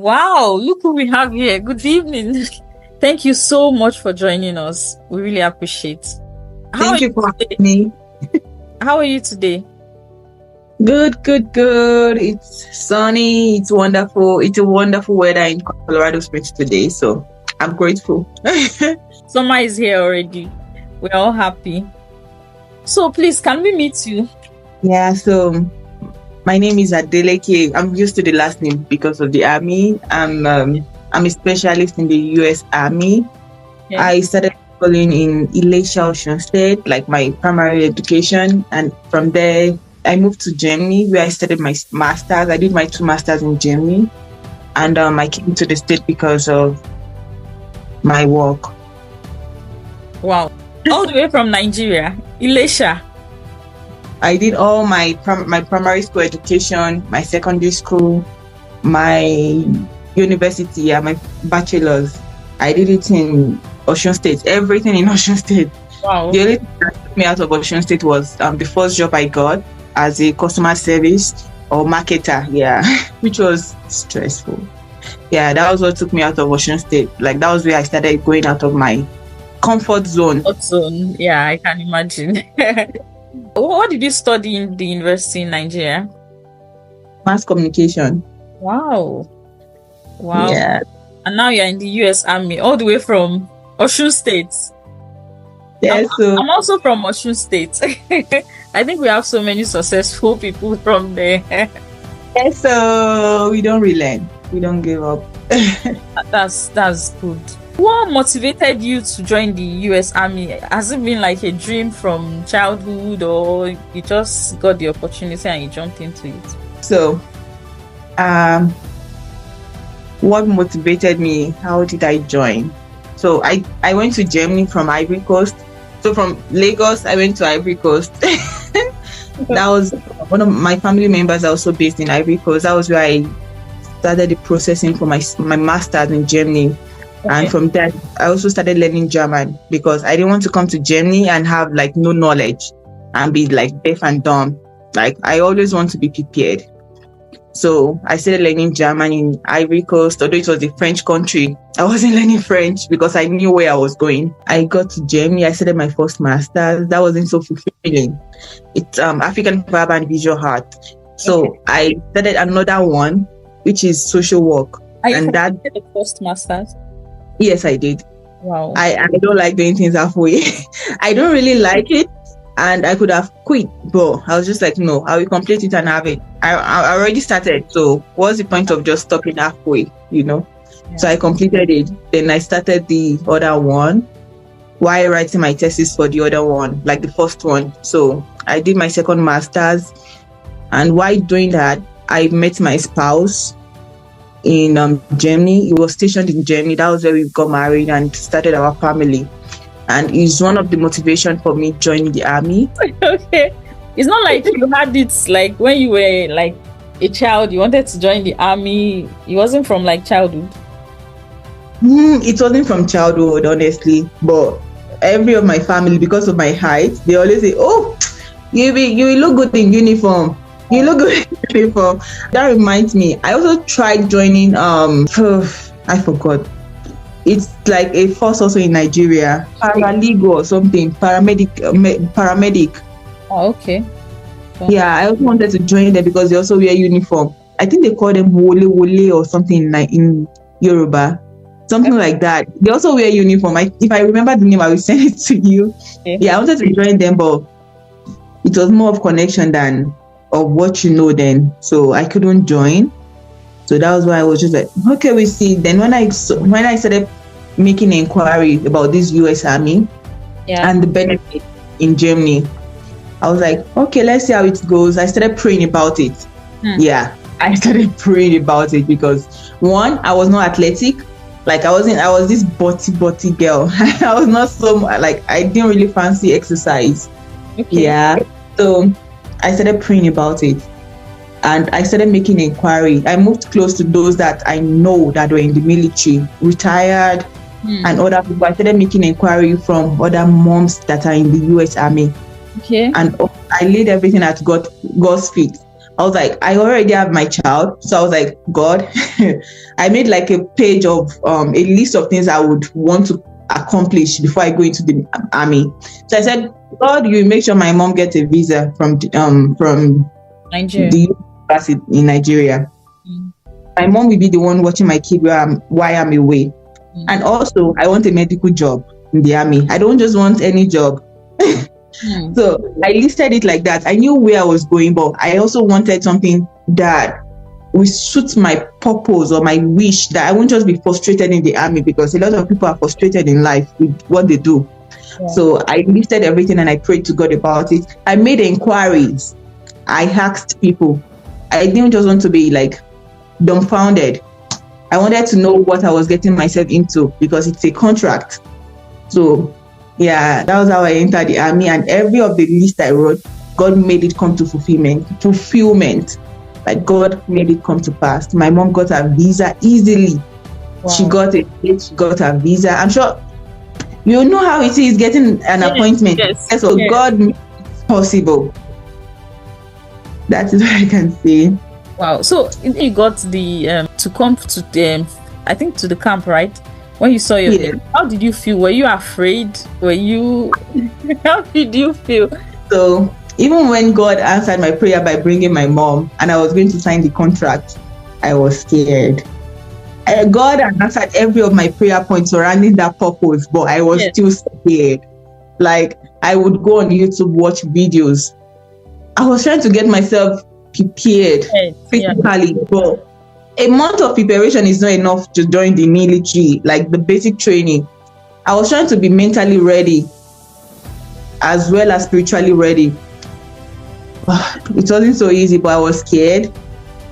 Wow, look who we have here. Good evening. Thank you so much for joining us. We really appreciate. Thank you for having me. How are you today? Good. It's sunny. It's wonderful. It's a wonderful weather in Colorado Springs today. So I'm grateful. Summer is here already. We're all happy. So please, can we meet you? Yeah, so my name is Ilesha. I'm used to the last name because of the army. I'm a specialist in the US Army. Okay. I started schooling in Ilesha, Ocean State, like my primary education. And from there, I moved to Germany where I studied my master's. I did my 2 masters in Germany. And I came to the state because of my work. Wow. All the way from Nigeria, Ilesha. I did all my primary school education, my secondary school, my university, my bachelor's. I did it in Ocean State, everything in Ocean State. Wow. The only thing that took me out of Ocean State was the first job I got as a customer service or marketer, which was stressful. Yeah, that was what took me out of Ocean State. Like, that was where I started going out of my comfort zone. Yeah, I can imagine. What did you study in the university in Nigeria? Mass communication. Wow. Yeah. And now you're in the US Army, all the way from Osun State. Yeah, I'm also from Osun State. I think we have so many successful people from there. Yeah, so we don't relent. We don't give up. That's good. What motivated you to join the US Army? Has it been like a dream from childhood, or you just got the opportunity and you jumped into it? So, what motivated me? How did I join? So I went to Germany from Ivory Coast. So from Lagos, I went to Ivory Coast. That was one of my family members are also based in Ivory Coast. That was where I started the processing for my master's in Germany. Okay. And from there, I also started learning German because I didn't want to come to Germany and have like no knowledge and be like deaf and dumb. Like, I always want to be prepared. So I started learning German in Ivory Coast, although it was a French country. I wasn't learning French because I knew where I was going. I got to Germany. I started my first master's. That wasn't so fulfilling. It's African Verbal and Visual Art. So okay. I started another one, which is social work. And that the first master's? Yes, I did. Wow. I don't like doing things halfway. I don't really like it. And I could have quit, but I was just like, no, I will complete it and have it. I already started, so what's the point of just stopping halfway, Yeah. So I completed it. Then I started the other one while writing my thesis for the other one, like the first one. So I did my second master's, and while doing that, I met my spouse in Germany. He was stationed in Germany. That was where we got married and started our family. And it's one of the motivation for me joining the army. Okay. It's not like you had it like when you were like a child, you wanted to join the army. It wasn't from like childhood. It wasn't from childhood, honestly. But every of my family, because of my height, they always say, "Oh, you look good in uniform. You look good in uniform." That reminds me, I also tried joining. I forgot. It's like a force also in Nigeria, paralegal or something, paramedic. Oh, okay. Yeah, I also wanted to join them because they also wear uniform. I think they call them wole or something like in Yoruba, something like that. They also wear uniform. If I remember the name, I will send it to you. Okay. Yeah, I wanted to join them, but it was more of connection than of what you know then. So I couldn't join. So that was why I was just like, okay, we see. Then when I started making inquiry about this US Army and the benefit in Germany, I was like, okay, let's see how it goes. I started praying about it. Yeah, I started praying about it because one, I was not athletic. Like I was this butty girl. I was not so like, I didn't really fancy exercise. Okay. Yeah. So I started praying about it. And I started making inquiry. I moved close to those that I know that were in the military, retired, and other people. I started making inquiry from other moms that are in the US Army. Okay. And I laid everything at God's feet. I was like, I already have my child. So I was like, God, I made like a page of a list of things I would want to accomplish before I go into the army. So I said, God, you make sure my mom gets a visa from Nigeria. the university in Nigeria. My mom will be the one watching my kid while I'm away. And also, I want a medical job in the army. I don't just want any job. So I listed it like that. I knew where I was going, but I also wanted something that will suit my purpose or my wish, that I won't just be frustrated in the army, because a lot of people are frustrated in life with what they do. So I listed everything and I prayed to God about it. I made inquiries. I asked people. I didn't just want to be like dumbfounded. I wanted to know what I was getting myself into, because it's a contract. So yeah, that was how I entered the army, and every of the list I wrote, God made it come to fulfillment. Like God made it come to pass. My mom got her visa easily. She got a date, she got her visa. I'm sure you know how it is getting an appointment. So God made it possible. That is what I can say. Wow. So you got the to come to the I think to the camp, right? When you saw your baby, how did you feel? Were you afraid? Were you how did you feel? So even when God answered my prayer by bringing my mom and I was going to sign the contract, I was scared. God answered every of my prayer points surrounding that purpose, but I was still scared. Like I would go on YouTube, watch videos. I was trying to get myself prepared physically, but a month of preparation is not enough to join the military, like the basic training. I was trying to be mentally ready as well as spiritually ready. It wasn't so easy, but I was scared.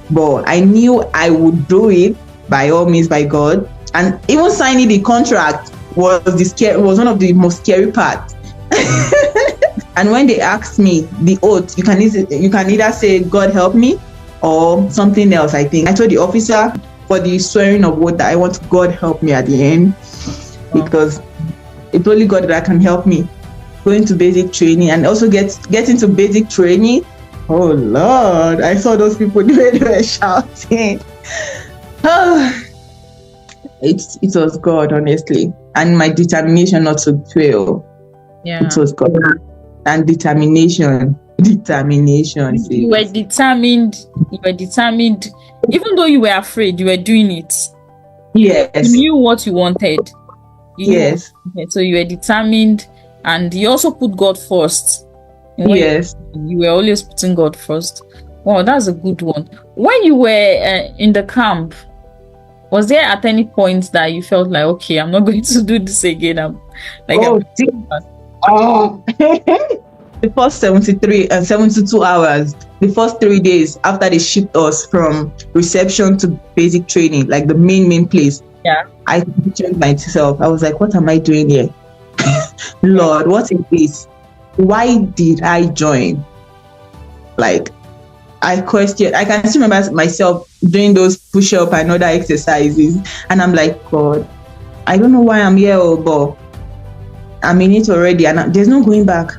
But I knew I would do it by all means, by God. And even signing the contract was one of the most scary parts. And when they asked me the oath, you can either say God help me or something else. I think I told the officer for the swearing of oath that I want God help me at the end, because it's only God that can help me go into basic training and also get into basic training. Oh Lord, I saw those people the way they were shouting. It was God, honestly, and my determination not to fail. It was God and determination. You were determined. Even though you were afraid, you were doing it. Yes. You knew what you wanted. Yes. So you were determined, and you also put God first. Yes. You were always putting God first. Wow, that's a good one. When you were in the camp, was there at any point that you felt like, okay, I'm not going to do this again? The first 72 hours, the first 3 days after they shipped us from reception to basic training, like the main place, I questioned myself. I was like, what am I doing here? Lord, what is this? Why did I join? Like, I can still remember myself doing those push-up and other exercises, and I'm like, God, I don't know why I'm here, but I'm in it already, and there's no going back.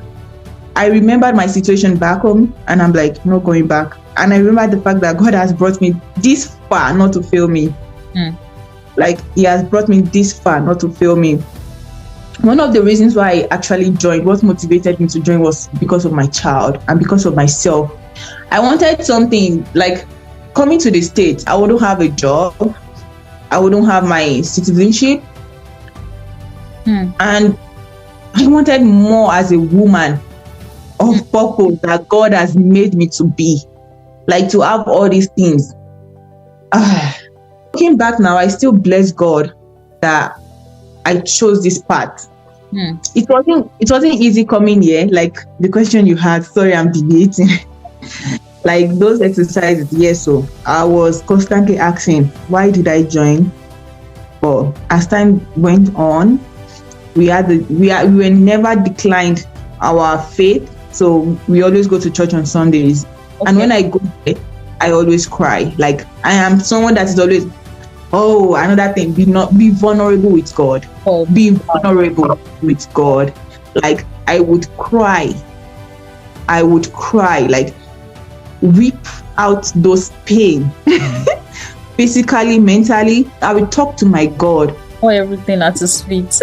I remembered my situation back home, and I'm like, no going back. And I remember the fact that God has brought me this far not to fail me. Like, He has brought me this far not to fail me. One of the reasons why I actually joined, what motivated me to join, was because of my child and because of myself. I wanted something like, coming to the States, I wouldn't have a job, I wouldn't have my citizenship, and I wanted more as a woman of purpose that God has made me to be, like to have all these things. Looking back now, I still bless God that I chose this path. It wasn't easy coming here, like the question you had. Sorry, I'm debating. Like those exercises, yes. So I was constantly asking, why did I join? But as time went on, we were never declined our faith. So we always go to church on Sundays. And when I go there, I always cry. Like, I am someone that is always, another thing, be vulnerable with God. Be vulnerable with God. Like, I would cry, like weep out those pain, physically, mentally. I will talk to my God. Or everything at his feet.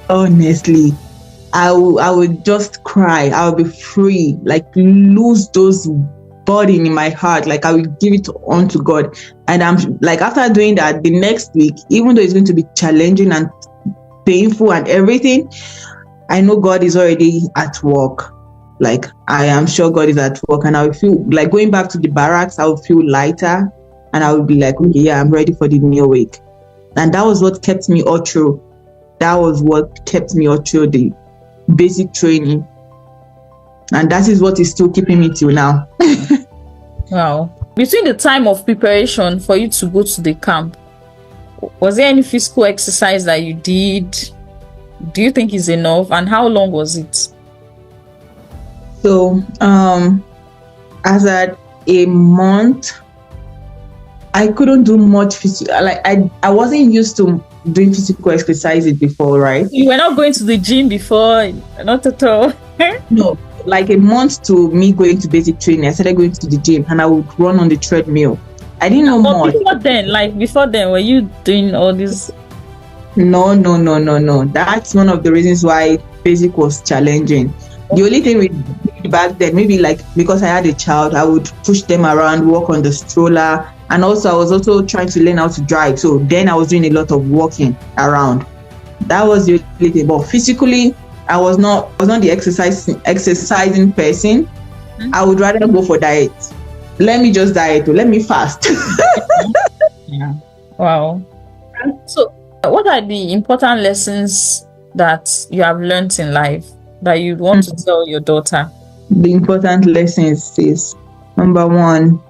Honestly, I would just cry. I will be free, like lose those burden in my heart. Like I will give it on to God. And I'm like, after doing that, the next week, even though it's going to be challenging and painful and everything, I know God is already at work. Like I am sure God is at work, and I will feel like going back to the barracks. I will feel lighter, and I will be like, okay, yeah, I'm ready for the new week. And that was what kept me all through. That was what kept me all through the basic training, and that is what is still keeping me till now. Wow. Between the time of preparation for you to go to the camp, was there any physical exercise that you did? Do you think is enough? And how long was it? So, as at a month, I couldn't do much physical. Like I wasn't used to doing physical exercises before, right? You were not going to the gym before, not at all. No, like a month to me going to basic training, I started going to the gym, and I would run on the treadmill. I didn't know But much. before then, were you doing all this? No. That's one of the reasons why basic was challenging. The only thing we did back then, maybe like because I had a child, I would push them around, walk on the stroller, and also I was also trying to learn how to drive. So then I was doing a lot of walking around. That was the only thing. But physically, I was not the exercising person. Mm-hmm. I would rather go for diet. Let me just diet. Let me fast. Yeah. Wow. So, what are the important lessons that you have learned in life that you want to tell your daughter? The important lessons is, number one,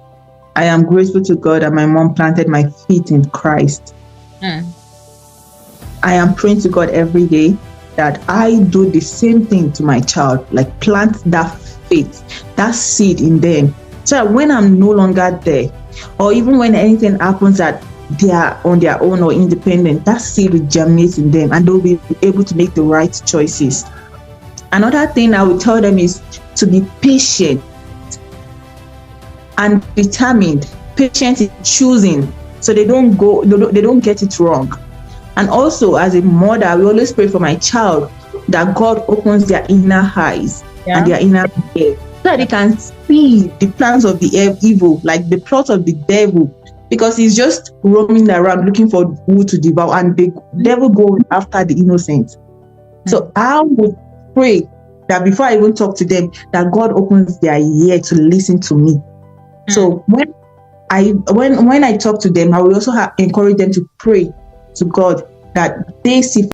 I am grateful to God that my mom planted my feet in Christ. I am praying to God every day that I do the same thing to my child, like plant that faith, that seed in them. So that when I'm no longer there, or even when anything happens that they are on their own or independent, that seed will germinate in them and they'll be able to make the right choices. Another thing I would tell them is to be patient and determined, patient in choosing, so they don't get it wrong. And also, as a mother, we always pray for my child that God opens their inner eyes and their inner ears, so that they can see the plans of the evil, like the plot of the devil, because he's just roaming around looking for who to devour, and the devil goes after the innocent. So I would pray that before I even talk to them, that God opens their ear to listen to me. So when I talk to them, I will also encourage them to pray to God that they see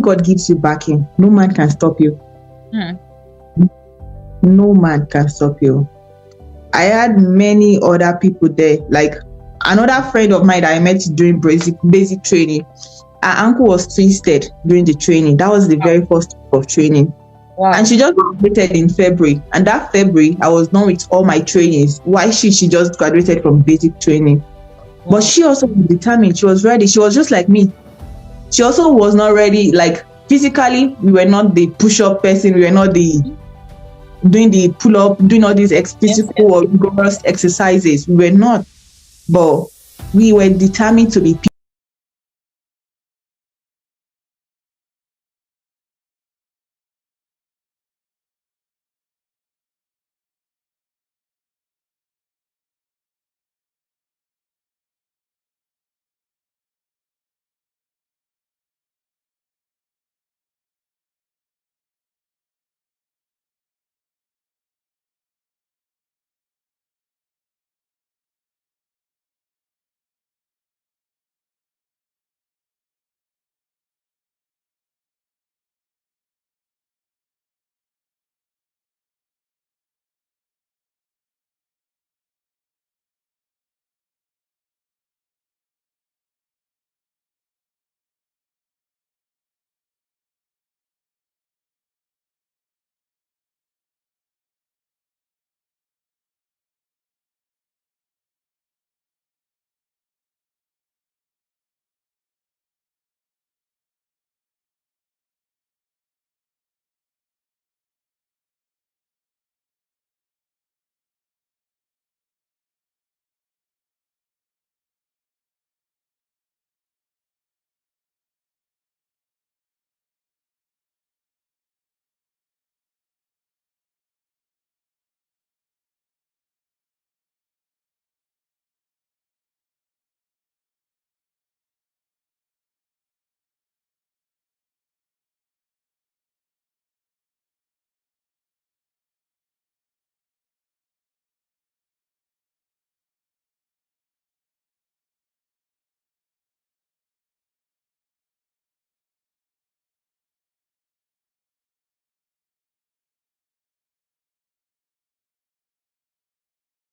God gives you backing, no man can stop you. Hmm. No man can stop you. I had many other people there, like another friend of mine that I met during basic training. Her ankle was twisted during the training. That was the very first week of training. And Wow. she just graduated in February. And that February, I was done with all my trainings. Why she just graduated from basic training. But Wow. she also was determined. She was ready. She was just like me. She also was not ready. Like physically, we were not the push-up person. We were not the doing the pull-up, doing all these Yes, physical yes. or rigorous exercises. We were not. But we were determined to be.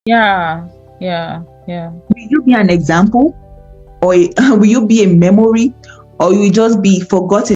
Yeah. Yeah. Yeah. Will you be an example, or will you be a memory, or you will just be forgotten?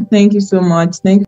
Thank you so much. Thank